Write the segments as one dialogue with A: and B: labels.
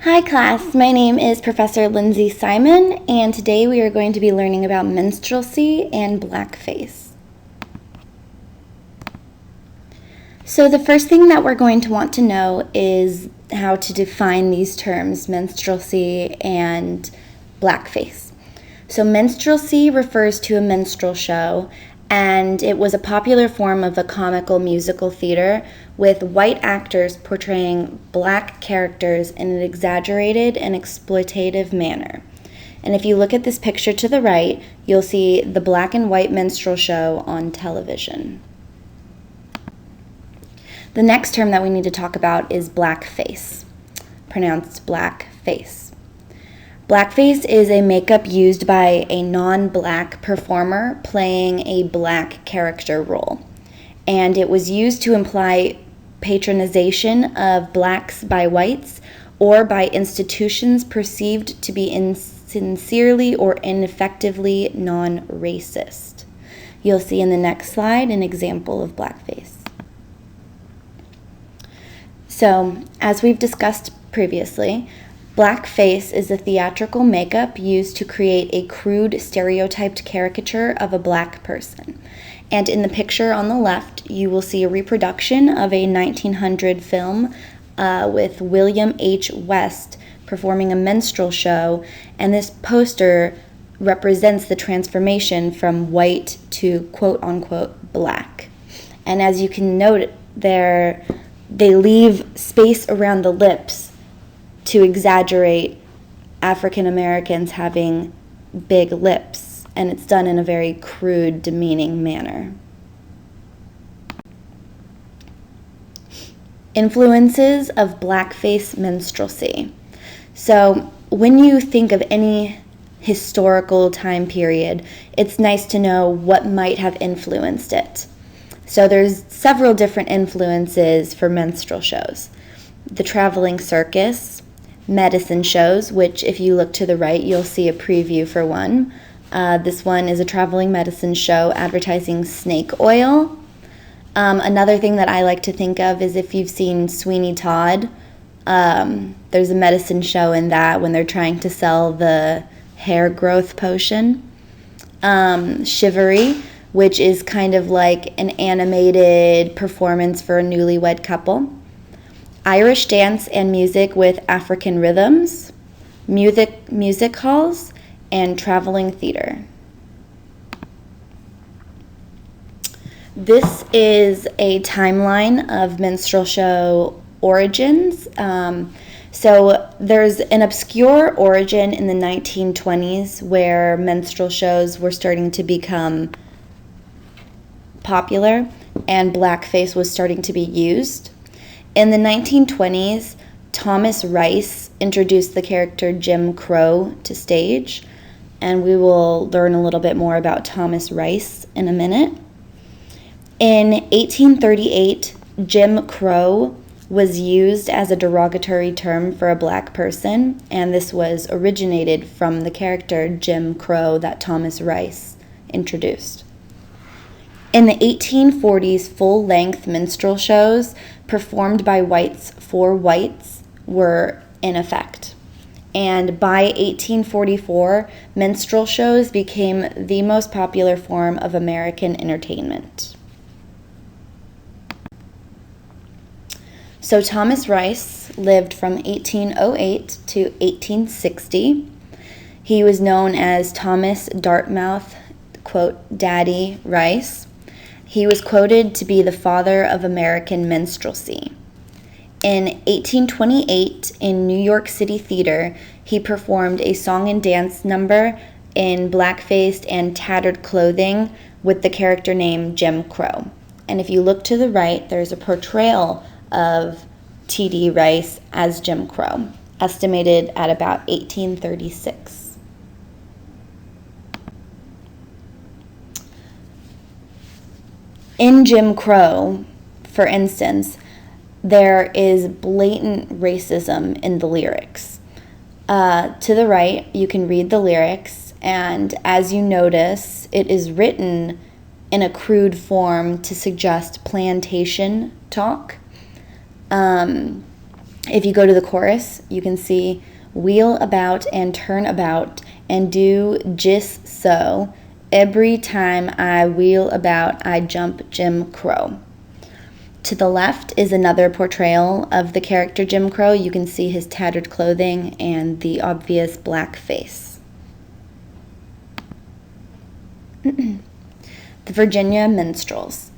A: Hi class, my name is Professor Lindsay Simon, and today we are going to be learning about minstrelsy and blackface. So the first thing that we're going to want to know is how to define these terms, minstrelsy and blackface. So minstrelsy refers to a minstrel show, and it was a popular form of a comical musical theater with white actors portraying black characters in an exaggerated and exploitative manner. And if you look at this picture to the right, you'll see the black and white minstrel show on television. The next term that we need to talk about is blackface, pronounced blackface. Blackface is a makeup used by a non-black performer playing a black character role, and it was used to imply patronization of blacks by whites or by institutions perceived to be insincerely or ineffectively non-racist. You'll see in the next slide an example of blackface. So, as we've discussed previously, blackface is a theatrical makeup used to create a crude, stereotyped caricature of a black person. And in the picture on the left, you will see a reproduction of a 1900 film with William H. West performing a minstrel show, and this poster represents the transformation from white to quote-unquote black. And as you can note there, they leave space around the lips to exaggerate African Americans having big lips, and it's done in a very crude, demeaning manner. Influences of blackface minstrelsy. So when you think of any historical time period, it's nice to know what might have influenced it. So there's several different influences for minstrel shows. The traveling circus, medicine shows, which if you look to the right, you'll see a preview for one. This one is a traveling medicine show advertising snake oil. Another thing that I like to think of is if you've seen Sweeney Todd, there's a medicine show in that when they're trying to sell the hair growth potion. Chivalry, which is kind of like an animated performance for a newlywed couple. Irish dance and music with African rhythms, music halls, and traveling theater. This is a timeline of minstrel show origins. So there's an obscure origin in the 1920s where minstrel shows were starting to become popular and blackface was starting to be used. In the 1920s, Thomas Rice introduced the character Jim Crow to stage, and we will learn a little bit more about Thomas Rice in a minute. In 1838, Jim Crow was used as a derogatory term for a black person, and this was originated from the character Jim Crow that Thomas Rice introduced. In the 1840s, full-length minstrel shows performed by whites for whites were in effect. And by 1844, minstrel shows became the most popular form of American entertainment. So Thomas Rice lived from 1808 to 1860. He was known as Thomas Dartmouth, quote, Daddy Rice. He was quoted to be the father of American minstrelsy. In 1828, in New York City Theater, he performed a song and dance number in blackface and tattered clothing with the character named Jim Crow. And if you look to the right, there's a portrayal of T.D. Rice as Jim Crow, estimated at about 1836. In Jim Crow, for instance, there is blatant racism in the lyrics. To the right, you can read the lyrics, and as you notice, it is written in a crude form to suggest plantation talk. If you go to the chorus, you can see, wheel about and turn about and do just so. Every time I wheel about, I jump Jim Crow. To the left is another portrayal of the character Jim Crow. You can see his tattered clothing and the obvious black face. The Virginia Minstrels.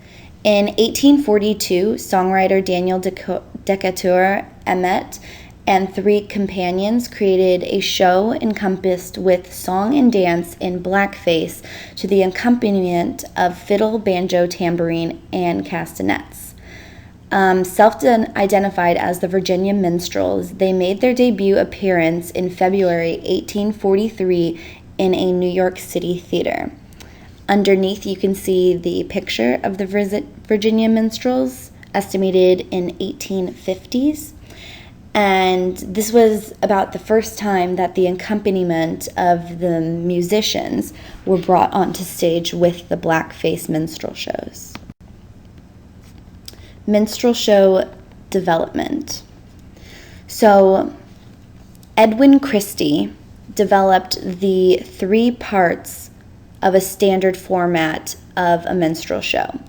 A: In 1842, songwriter Daniel Decatur Emmett and 3 companions created a show encompassed with song and dance in blackface to the accompaniment of fiddle, banjo, tambourine, and castanets. Self-identified as the Virginia Minstrels, they made their debut appearance in February 1843 in a New York City theater. Underneath, you can see the picture of the Virginia Minstrels, estimated in 1850s. And this was about the first time that the accompaniment of the musicians were brought onto stage with the blackface minstrel shows. Minstrel show development. So Edwin Christie developed the 3 parts of a standard format of a minstrel show.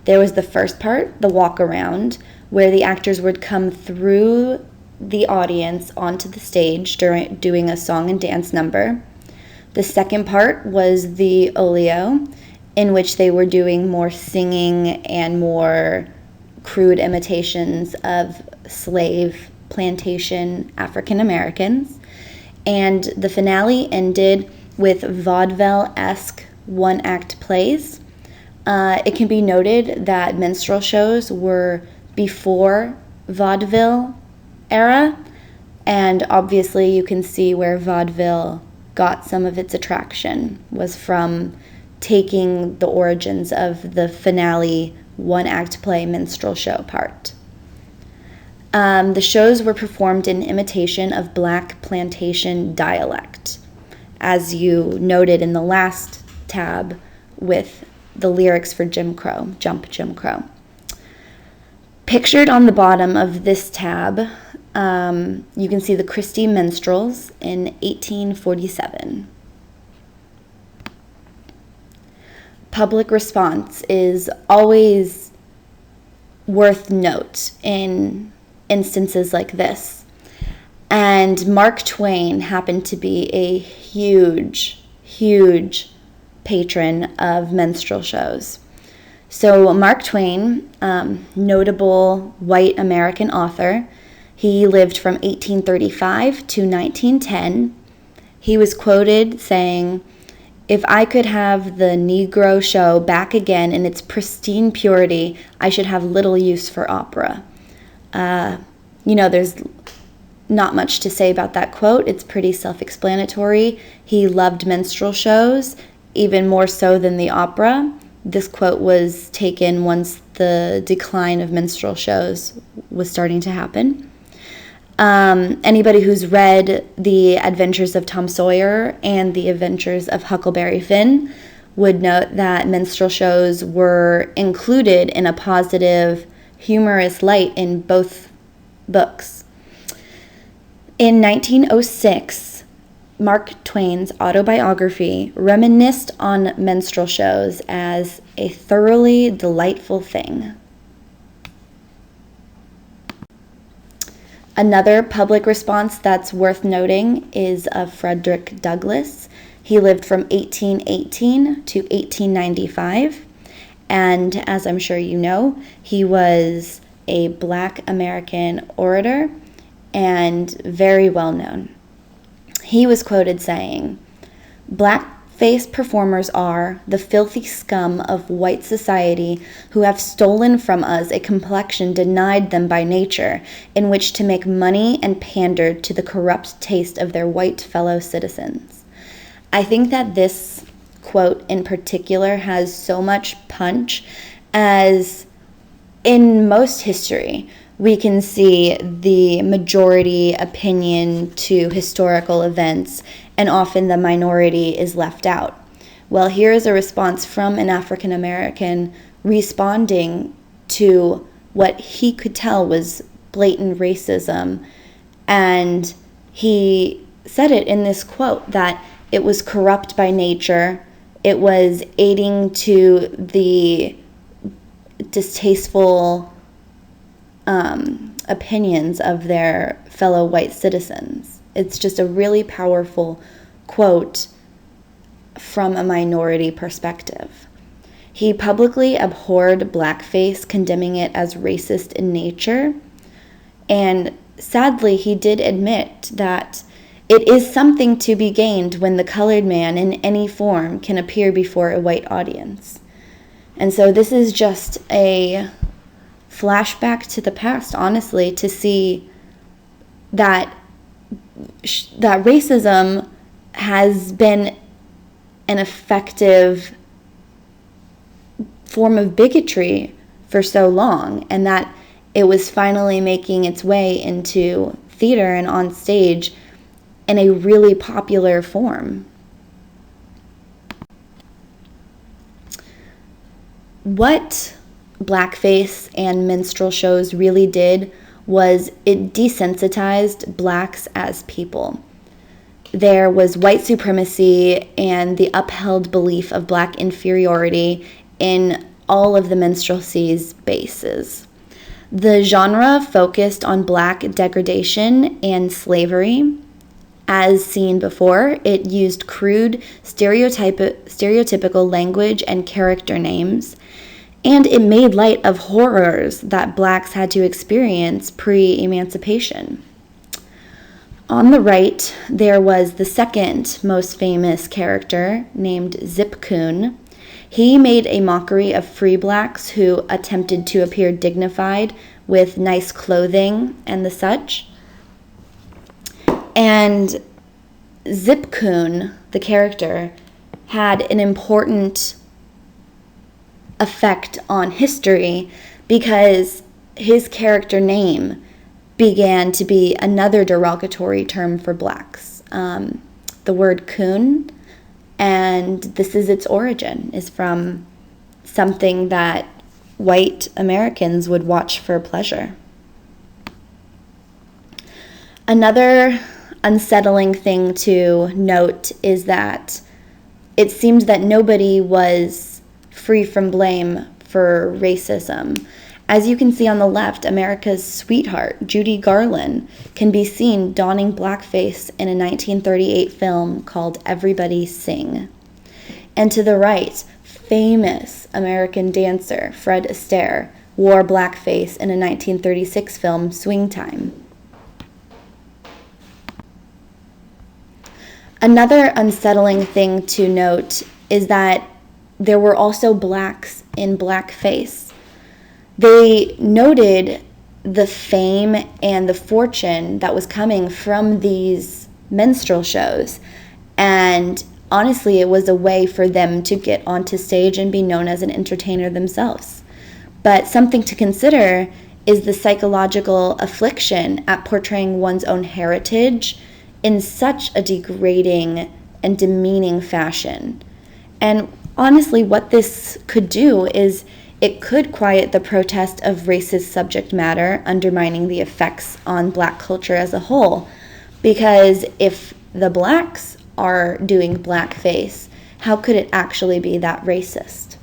A: There was the first part, the walk around, where the actors would come through the audience onto the stage during doing a song and dance number. The second part was the olio, in which they were doing more singing and more crude imitations of slave plantation African Americans. And the finale ended with vaudeville-esque one-act plays. It can be noted that minstrel shows were before vaudeville era, and obviously you can see where vaudeville got some of its attraction was from taking the origins of the finale one-act play minstrel show part. The shows were performed in imitation of black plantation dialect, as you noted in the last tab with the lyrics for Jim Crow, Jump Jim Crow. Pictured on the bottom of this tab, you can see the Christie Minstrels in 1847. Public response is always worth note in instances like this. And Mark Twain happened to be a huge patron of minstrel shows. So Mark Twain, notable white American author, he lived from 1835 to 1910. He was quoted saying, "If I could have the Negro show back again in its pristine purity, I should have little use for opera." There's not much to say about that quote. It's pretty self-explanatory. He loved minstrel shows, even more so than the opera. This quote was taken once the decline of minstrel shows was starting to happen. Anybody who's read The Adventures of Tom Sawyer and The Adventures of Huckleberry Finn would note that minstrel shows were included in a positive, humorous light in both books. In 1906, Mark Twain's autobiography reminisced on minstrel shows as a thoroughly delightful thing. Another public response that's worth noting is of Frederick Douglass. He lived from 1818 to 1895, and as I'm sure you know, he was a Black American orator and very well known. He was quoted saying, "Blackface performers are the filthy scum of white society who have stolen from us a complexion denied them by nature, in which to make money and pander to the corrupt taste of their white fellow citizens." I think that this quote in particular has so much punch, as in most history, we can see the majority opinion to historical events, and often the minority is left out. Well, here is a response from an African American responding to what he could tell was blatant racism. And he said it in this quote that it was corrupt by nature. It was aiding to the distasteful opinions of their fellow white citizens. It's just a really powerful quote from a minority perspective. He publicly abhorred blackface, condemning it as racist in nature. And sadly, he did admit that it is something to be gained when the colored man in any form can appear before a white audience. And so this is just a flashback to the past, honestly, to see that racism has been an effective form of bigotry for so long, and that it was finally making its way into theater and on stage in a really popular form. What blackface and minstrel shows really did was it desensitized blacks as people. There was white supremacy and the upheld belief of black inferiority in all of the minstrelsy's bases. The genre focused on black degradation and slavery. As seen before, it used crude, stereotypical language and character names, and it made light of horrors that blacks had to experience pre-emancipation. On the right, there was the second most famous character named Zip Coon. He made a mockery of free blacks who attempted to appear dignified with nice clothing and the such. And Zip Coon, the character, had an important effect on history because his character name began to be another derogatory term for blacks. The word coon, and this is its origin, is from something that white Americans would watch for pleasure. Another unsettling thing to note is that it seems that nobody was free from blame for racism. As you can see on the left, America's sweetheart, Judy Garland, can be seen donning blackface in a 1938 film called Everybody Sing. And to the right, famous American dancer Fred Astaire wore blackface in a 1936 film, Swing Time. Another unsettling thing to note is that there were also blacks in blackface. They noted the fame and the fortune that was coming from these minstrel shows. And honestly, it was a way for them to get onto stage and be known as an entertainer themselves. But something to consider is the psychological affliction at portraying one's own heritage in such a degrading and demeaning fashion. And honestly, what this could do is it could quiet the protest of racist subject matter, undermining the effects on black culture as a whole. Because if the blacks are doing blackface, how could it actually be that racist?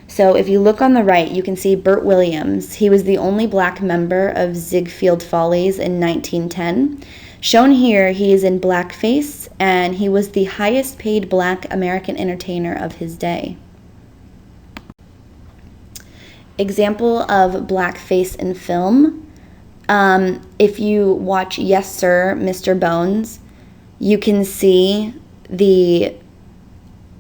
A: So if you look on the right, you can see Bert Williams. He was the only black member of Ziegfeld Follies in 1910. Shown here, he is in blackface, and he was the highest paid black American entertainer of his day. Example of blackface in film. If you watch Yes Sir, Mr. Bones, you can see the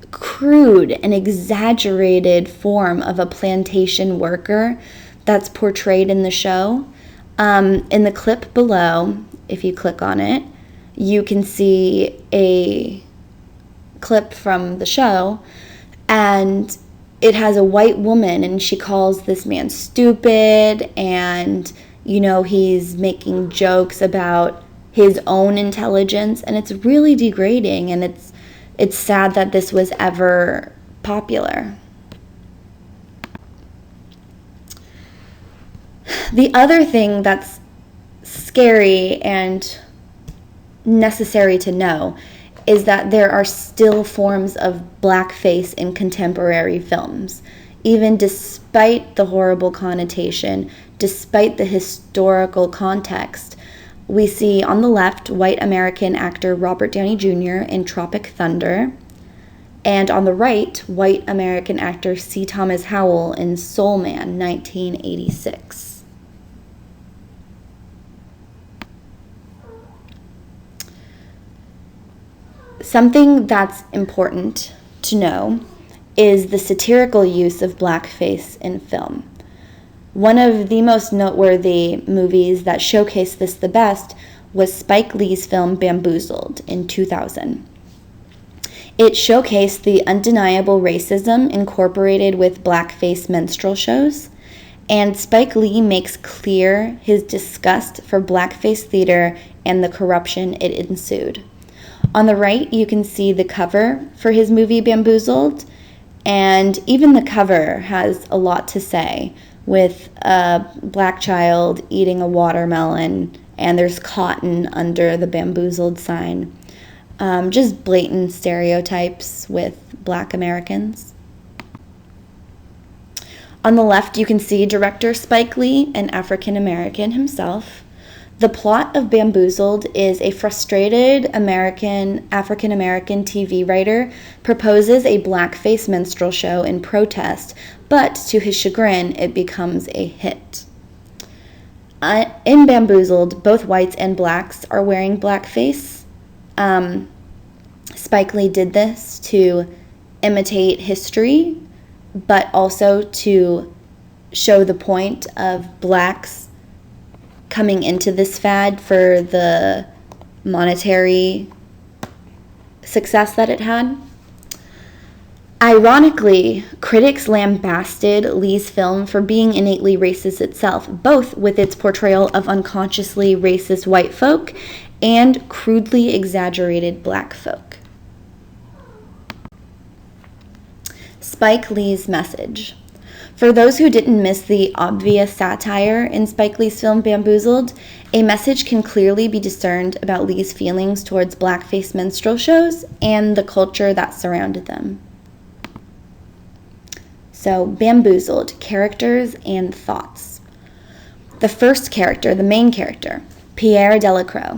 A: crude and exaggerated form of a plantation worker that's portrayed in the show. In the clip below, if you click on it, you can see a clip from the show, and it has a white woman, and she calls this man stupid, and, you know, he's making jokes about his own intelligence, and it's really degrading, and it's sad that this was ever popular. The other thing that's scary and necessary to know is that there are still forms of blackface in contemporary films. Even despite the horrible connotation, despite the historical context, we see on the left white American actor Robert Downey Jr. in Tropic Thunder, and on the right, white American actor C. Thomas Howell in Soul Man, 1986. Something that's important to know is the satirical use of blackface in film. One of the most noteworthy movies that showcased this the best was Spike Lee's film Bamboozled in 2000. It showcased the undeniable racism incorporated with blackface minstrel shows, and Spike Lee makes clear his disgust for blackface theater and the corruption it ensued. On the right, you can see the cover for his movie Bamboozled, and even the cover has a lot to say, with a black child eating a watermelon, and there's cotton under the Bamboozled sign. Just blatant stereotypes with Black Americans. On the left, you can see director Spike Lee, an African American himself. The plot of Bamboozled is a frustrated African American TV writer proposes a blackface minstrel show in protest, but to his chagrin, it becomes a hit. In Bamboozled, both whites and blacks are wearing blackface. Spike Lee did this to imitate history, but also to show the point of blacks coming into this fad for the monetary success that it had. Ironically, critics lambasted Lee's film for being innately racist itself, both with its portrayal of unconsciously racist white folk and crudely exaggerated black folk. Spike Lee's message. For those who didn't miss the obvious satire in Spike Lee's film Bamboozled, a message can clearly be discerned about Lee's feelings towards blackface minstrel shows and the culture that surrounded them. So, Bamboozled, characters and thoughts. The first character, the main character, Pierre Delacroix.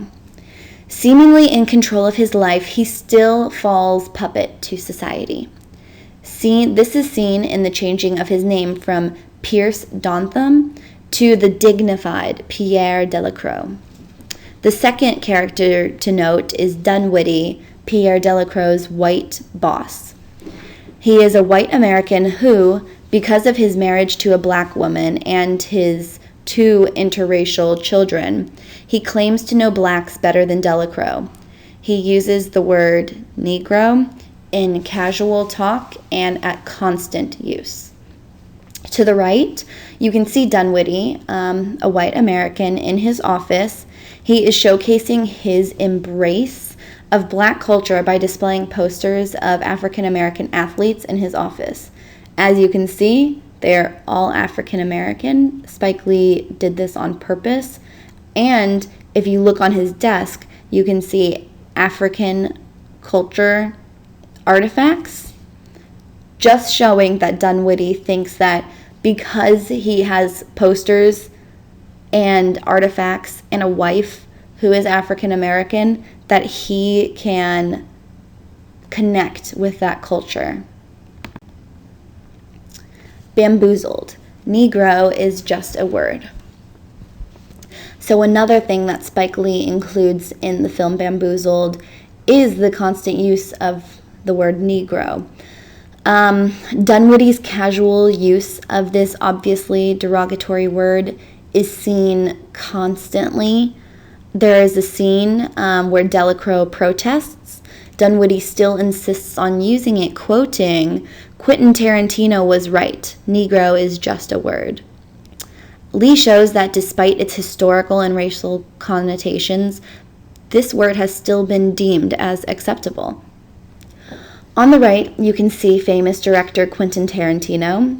A: Seemingly in control of his life, he still falls puppet to society. This is seen in the changing of his name from Pierce Dontham to the dignified Pierre Delacroix. The second character to note is Dunwoody, Pierre Delacroix's white boss. He is a white American who, because of his marriage to a black woman and his 2 interracial children, he claims to know blacks better than Delacroix. He uses the word Negro in casual talk and at constant use. To the right, you can see Dunwoody, a white American, in his office. He is showcasing his embrace of black culture by displaying posters of African American athletes in his office. As you can see, they're all African American. Spike Lee did this on purpose. And if you look on his desk, you can see African culture artifacts, just showing that Dunwoody thinks that because he has posters and artifacts and a wife who is African American, that he can connect with that culture. Bamboozled. Negro is just a word. So another thing that Spike Lee includes in the film Bamboozled is the constant use of the word Negro. Dunwoody's casual use of this obviously derogatory word is seen constantly. There is a scene where Delacroix protests. Dunwoody still insists on using it, quoting, "Quentin Tarantino was right. Negro is just a word." Lee shows that despite its historical and racial connotations, this word has still been deemed as acceptable. On the right, you can see famous director Quentin Tarantino,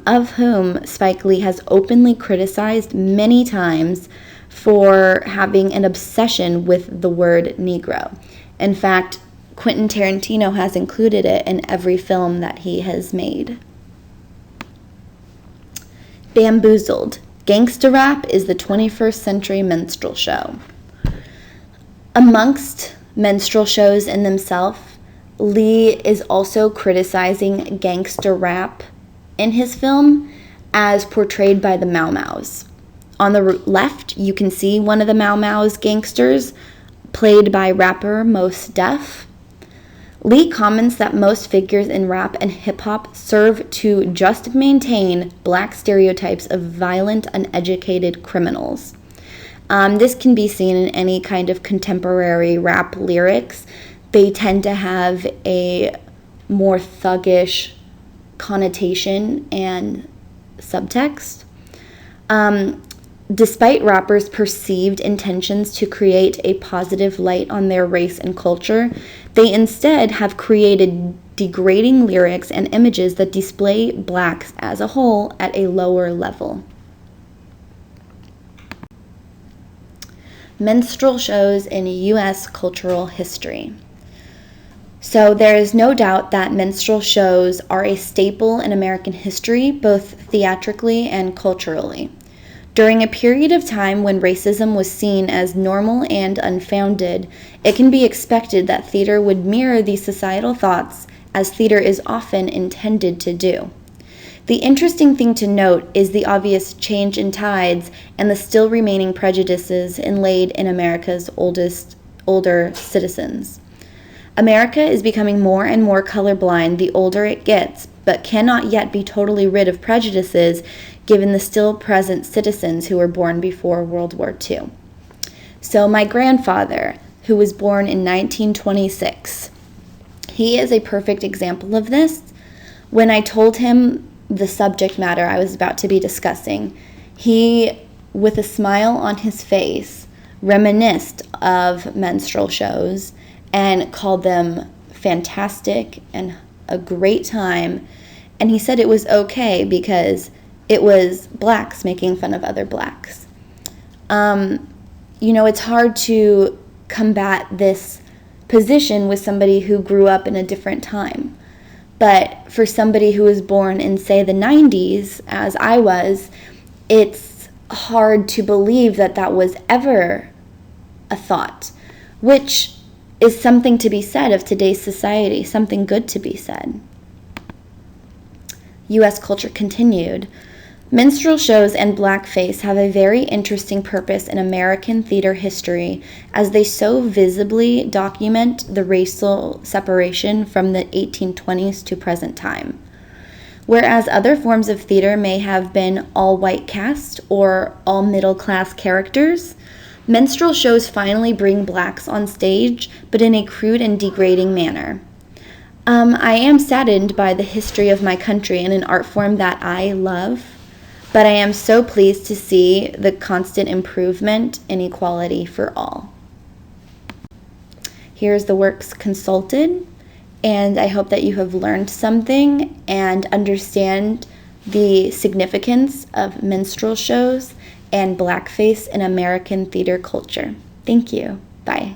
A: of whom Spike Lee has openly criticized many times for having an obsession with the word Negro. In fact, Quentin Tarantino has included it in every film that he has made. Bamboozled. Gangsta rap is the 21st century minstrel show. Amongst minstrel shows in themselves, Lee is also criticizing gangster rap in his film as portrayed by the Mau Mau's. On the left, you can see one of the Mau Mau's gangsters, played by rapper Mos Def. Lee comments that most figures in rap and hip-hop serve to just maintain black stereotypes of violent, uneducated criminals. This can be seen in any kind of contemporary rap lyrics. They tend to have a more thuggish connotation and subtext. Despite rappers' perceived intentions to create a positive light on their race and culture, they instead have created degrading lyrics and images that display blacks as a whole at a lower level. Minstrel shows in U.S. cultural history. So there is no doubt that minstrel shows are a staple in American history, both theatrically and culturally. During a period of time when racism was seen as normal and unfounded, it can be expected that theater would mirror these societal thoughts, as theater is often intended to do. The interesting thing to note is the obvious change in tides and the still remaining prejudices inlaid in America's older citizens. America is becoming more and more colorblind the older it gets, but cannot yet be totally rid of prejudices given the still present citizens who were born before World War II. So my grandfather, who was born in 1926, he is a perfect example of this. When I told him the subject matter I was about to be discussing, he, with a smile on his face, reminisced of minstrel shows and called them fantastic and a great time. And he said it was okay because it was blacks making fun of other blacks. It's hard to combat this position with somebody who grew up in a different time. But for somebody who was born in, say, the 90s, as I was, it's hard to believe that that was ever a thought, which is something to be said of today's society, something good to be said. U.S. culture continued. Minstrel shows and blackface have a very interesting purpose in American theater history, as they so visibly document the racial separation from the 1820s to present time. Whereas other forms of theater may have been all-white cast or all-middle-class characters, minstrel shows finally bring blacks on stage, but in a crude and degrading manner. I am saddened by the history of my country and an art form that I love, but I am so pleased to see the constant improvement in equality for all. Here's the works consulted, and I hope that you have learned something and understand the significance of minstrel shows and blackface in American theater culture. Thank you. Bye.